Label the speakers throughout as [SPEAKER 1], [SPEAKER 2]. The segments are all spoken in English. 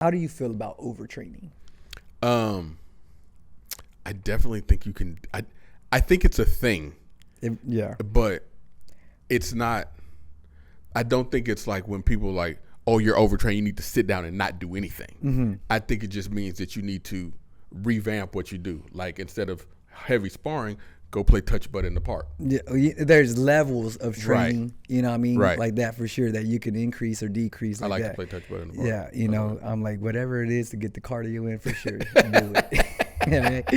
[SPEAKER 1] How do you feel about overtraining?
[SPEAKER 2] I definitely think you can. I think it's a thing.
[SPEAKER 1] Yeah.
[SPEAKER 2] But it's not. I don't think it's like when people like, oh, you're overtrained, you need to sit down and not do anything.
[SPEAKER 1] Mm-hmm.
[SPEAKER 2] I think it just means that you need to revamp what you do. Like instead of heavy sparring, go play touch butt in the park.
[SPEAKER 1] Yeah, there's levels of training,
[SPEAKER 2] Right.
[SPEAKER 1] you know what I mean?
[SPEAKER 2] Right.
[SPEAKER 1] Like that for sure, that you can increase or decrease.
[SPEAKER 2] I like
[SPEAKER 1] that.
[SPEAKER 2] to play touch butt in the park.
[SPEAKER 1] Yeah, you know, I'm like, whatever it is to get the cardio in for sure. Do it. You know what I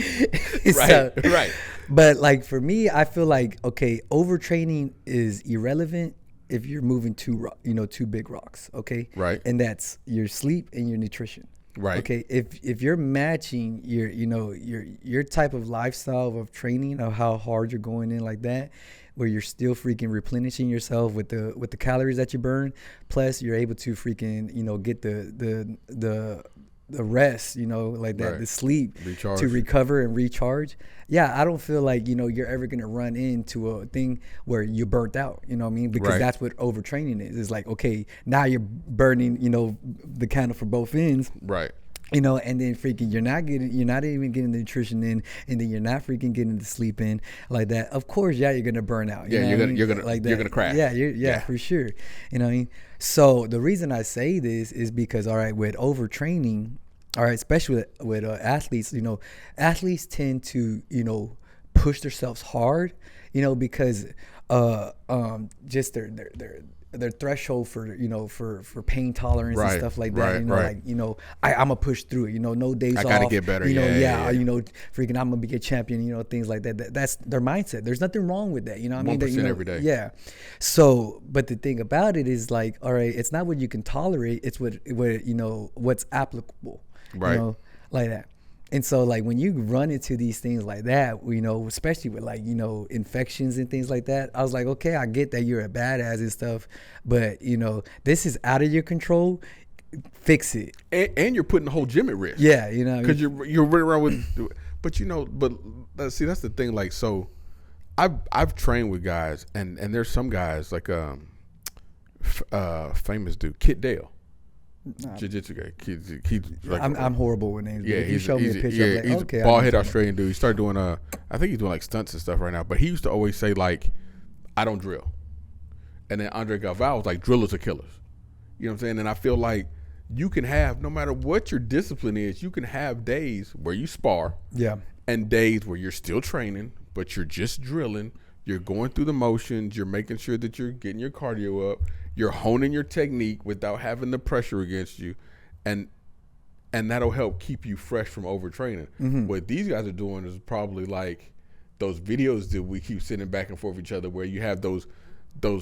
[SPEAKER 1] mean?
[SPEAKER 2] Right, right.
[SPEAKER 1] But like for me, I feel like, okay, overtraining is irrelevant if you're moving two big rocks, okay?
[SPEAKER 2] Right.
[SPEAKER 1] And that's your sleep and your nutrition.
[SPEAKER 2] Right.
[SPEAKER 1] Okay. If you're matching your type of lifestyle of training, of how hard you're going in like that, where you're still freaking replenishing yourself with the calories that you burn, plus you're able to freaking, get the rest, like that,
[SPEAKER 2] Right.
[SPEAKER 1] the sleep
[SPEAKER 2] Recharge.
[SPEAKER 1] to recover and recharge. Yeah, I don't feel like, you're ever going to run into a thing where you're burnt out, you know what I mean? Because
[SPEAKER 2] Right.
[SPEAKER 1] that's what overtraining is. It's like, okay, now you're burning, the candle for both ends.
[SPEAKER 2] Right.
[SPEAKER 1] And then freaking you're not even getting the nutrition in, and then you're not freaking getting the sleep in like that. Of course, yeah, you're gonna burn out.
[SPEAKER 2] Yeah, you're gonna
[SPEAKER 1] like
[SPEAKER 2] you're gonna crash.
[SPEAKER 1] Yeah, for sure. You know what I mean? So the reason I say this is because, all right, with overtraining, all right, especially with athletes, athletes tend to push themselves hard, because just their threshold for pain tolerance
[SPEAKER 2] Right,
[SPEAKER 1] and stuff like that.
[SPEAKER 2] right, right.
[SPEAKER 1] Like, I'm gonna push through it. No days off.
[SPEAKER 2] I gotta get better.
[SPEAKER 1] Yeah. Freaking, I'm gonna be a champion. Things like that. That's their mindset. There's nothing wrong with that. You know what I mean?
[SPEAKER 2] 1% every day.
[SPEAKER 1] Yeah. So, but the thing about it is like, all right, it's not what you can tolerate. It's what's applicable.
[SPEAKER 2] Right.
[SPEAKER 1] Like that. And so, like, when you run into these things like that, especially with like, infections and things like that, I was like, okay, I get that you're a badass and stuff, but this is out of your control. Fix it.
[SPEAKER 2] And you're putting the whole gym at risk.
[SPEAKER 1] Yeah,
[SPEAKER 2] because you're running around with, but see, that's the thing. Like, so I've trained with guys, and there's some guys like famous dude, Kit Dale. Jiu-jitsu guy. He's like,
[SPEAKER 1] I'm horrible with names.
[SPEAKER 2] Yeah,
[SPEAKER 1] if you show me a picture, I'm like,
[SPEAKER 2] he's
[SPEAKER 1] okay.
[SPEAKER 2] a bald head Australian dude. He started doing I think he's doing like stunts and stuff right now. But he used to always say like, I don't drill. And then Andre Galvao was like, drillers are killers. You know what I'm saying? And I feel like you can have, no matter what your discipline is, you can have days where you spar.
[SPEAKER 1] Yeah.
[SPEAKER 2] And days where you're still training, but you're just drilling. You're going through the motions. You're making sure that you're getting your cardio up. You're honing your technique without having the pressure against you, and that'll help keep you fresh from overtraining.
[SPEAKER 1] Mm-hmm.
[SPEAKER 2] What these guys are doing is probably like those videos that we keep sitting back and forth with each other, where you have those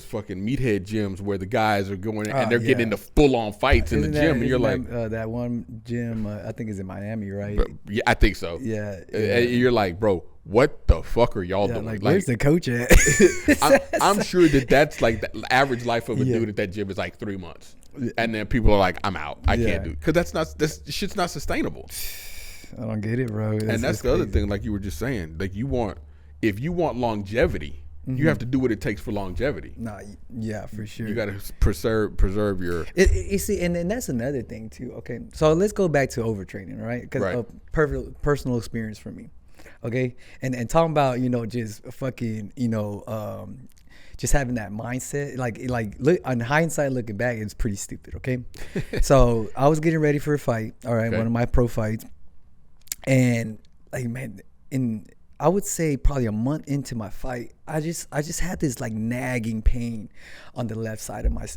[SPEAKER 2] fucking meathead gyms where the guys are going and they're getting into full on fights in the gym, and you're like,
[SPEAKER 1] that one gym, I think is in Miami, right?
[SPEAKER 2] But, yeah, I think so.
[SPEAKER 1] Yeah.
[SPEAKER 2] You're like, bro, what the fuck are y'all doing?
[SPEAKER 1] Like, where's the coach at?
[SPEAKER 2] I'm sure that's like the average life of a dude at that gym is like 3 months, and then people are like, I'm out. I can't do it, because this shit's not sustainable.
[SPEAKER 1] I don't get it, bro.
[SPEAKER 2] That's the other thing, like you were just saying, like if you want longevity, you have to do what it takes for longevity.
[SPEAKER 1] Yeah, for sure.
[SPEAKER 2] You got to preserve your.
[SPEAKER 1] You see, and that's another thing too. Okay, so let's go back to overtraining, right? Because a personal experience for me. Okay, and talking about just fucking just having that mindset, like look, on hindsight looking back, it's pretty stupid. Okay, so I was getting ready for a fight. All right, one of my pro fights, and like, man, I would say probably a month into my fight, I just had this like nagging pain on the left side of my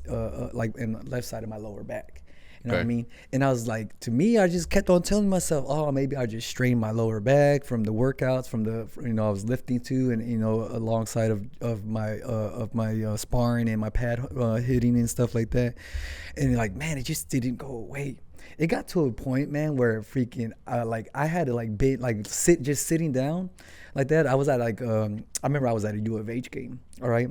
[SPEAKER 1] like in the left side of my lower back. You know what I mean? And I was like, to me, I just kept on telling myself, oh, maybe I just strained my lower back from the workouts, from the I was lifting to, and alongside of my sparring and my pad hitting and stuff like that. And like, man, it just didn't go away. It got to a point, man, where freaking I had to like sitting down like that. I was at like I remember I was at a U of H game. All right.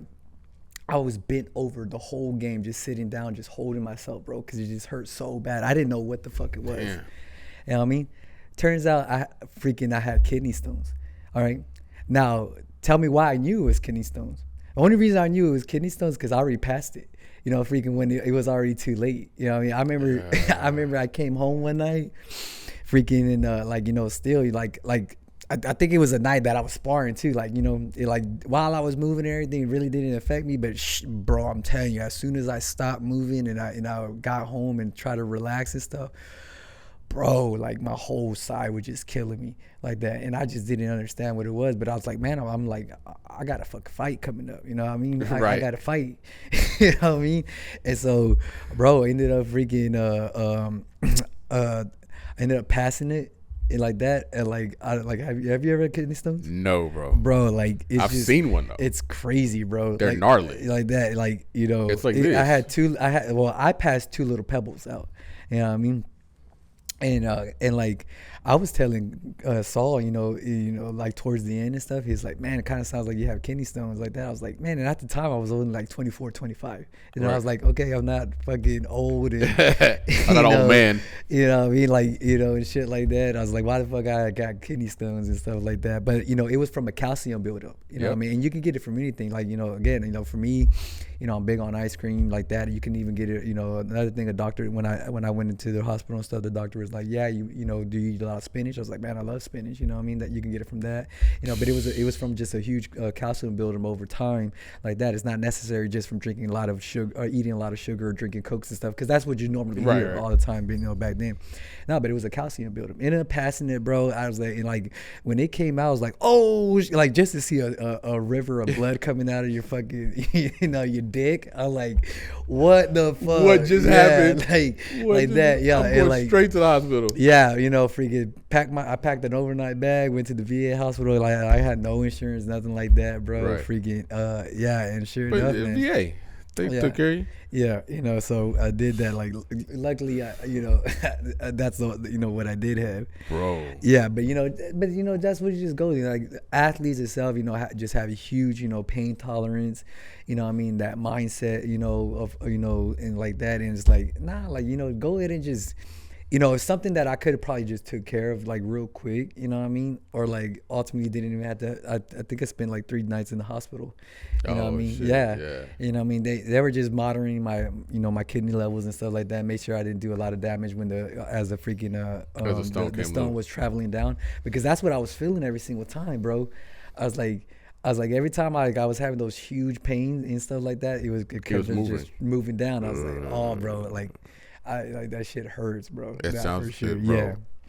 [SPEAKER 1] I was bent over the whole game, just sitting down, just holding myself, bro, because it just hurt so bad. I didn't know what the fuck it was.
[SPEAKER 2] Damn.
[SPEAKER 1] You know what I mean? Turns out I had kidney stones. All right. Now, tell me why I knew it was kidney stones. The only reason I knew it was kidney stones because I already passed it. you know, freaking when it was already too late. You know what I mean? I remember, I remember I came home one night, freaking, and like, you know, still like I think it was a night that I was sparring too. Like, you know, like while I was moving and everything, it really didn't affect me. But bro, I'm telling you, as soon as I stopped moving and I got home and tried to relax and stuff, bro, like my whole side was just killing me like that. And I just didn't understand what it was. But I was like, man, I'm like, I got a fucking fight coming up. You know what I mean? I got to fight. You know what I mean? And so, bro, I ended up freaking, ended up passing it. And like that, and like, have you ever had kidney stones?
[SPEAKER 2] No, bro.
[SPEAKER 1] Bro, like
[SPEAKER 2] I've seen one though.
[SPEAKER 1] It's crazy, bro.
[SPEAKER 2] They're
[SPEAKER 1] like,
[SPEAKER 2] gnarly.
[SPEAKER 1] Like that, like, you know.
[SPEAKER 2] It's like this.
[SPEAKER 1] I passed 2 little pebbles out. You know what I mean? And like I was telling Saul, you know, like towards the end and stuff, he's like, man, it kind of sounds like you have kidney stones like that. I was like, man, and at the time I was only like 24, 25. And I was like, okay, I'm not fucking old. And,
[SPEAKER 2] I'm not old man.
[SPEAKER 1] You know what I mean? Like, you know, and shit like that. I was like, why the fuck I got kidney stones and stuff like that? But, you know, it was from a calcium buildup. You know what I mean? And you can get it from anything. Like, you know, again, you know, for me, you know, I'm big on ice cream like that. You can even get it, you know, another thing, a doctor, when I went into the hospital and stuff, the doctor was like, yeah, you know, do you eat a lot of spinach? I was like, man, I love spinach. You know what I mean? That you can get it from that, you know, but it was from just a huge calcium buildup over time like that. It's not necessary just from drinking a lot of sugar or eating a lot of sugar or drinking Cokes and stuff, because that's what you normally hear all the time, you know, back then. No, but it was a calcium buildup. Ended up passing it, bro. I was like when it came out, I was like, oh, like just to see a river of blood coming out of your fucking, you know, your dick. I'm like, what the fuck?
[SPEAKER 2] What just happened?
[SPEAKER 1] Like that, yeah.
[SPEAKER 2] I'm going
[SPEAKER 1] like,
[SPEAKER 2] straight to the hospital.
[SPEAKER 1] Yeah, you know, freaking I packed an overnight bag, went to the VA hospital. Like I had no insurance, nothing like that, bro.
[SPEAKER 2] Right.
[SPEAKER 1] Freaking, yeah, and sure
[SPEAKER 2] But
[SPEAKER 1] enough,
[SPEAKER 2] VA, they took care of you.
[SPEAKER 1] Yeah, you know, so I did that. Like, luckily, you know, that's you know what I did have,
[SPEAKER 2] bro.
[SPEAKER 1] Yeah, but you know, that's what you just go. Like athletes itself, you know, just have a huge, you know, pain tolerance. You know what I mean? That mindset, you know, of, you know, and like that, and it's like, nah, like, you know, go ahead and just, you know, it's something that I could have probably just took care of like real quick, you know what I mean? Or like ultimately didn't even have to, I think I spent like 3 nights in the hospital. You know what I mean?
[SPEAKER 2] Shit,
[SPEAKER 1] yeah. You know what I mean? They were just monitoring my, you know, my kidney levels and stuff like that. Made sure I didn't do a lot of damage when the stone was traveling down, because that's what I was feeling every single time, bro. I was like every time I was having those huge pains and stuff like that, it kept just moving down. I was like, oh, bro, like that shit hurts, bro.
[SPEAKER 2] It sounds
[SPEAKER 1] for sure.
[SPEAKER 2] shit, bro.
[SPEAKER 1] Yeah.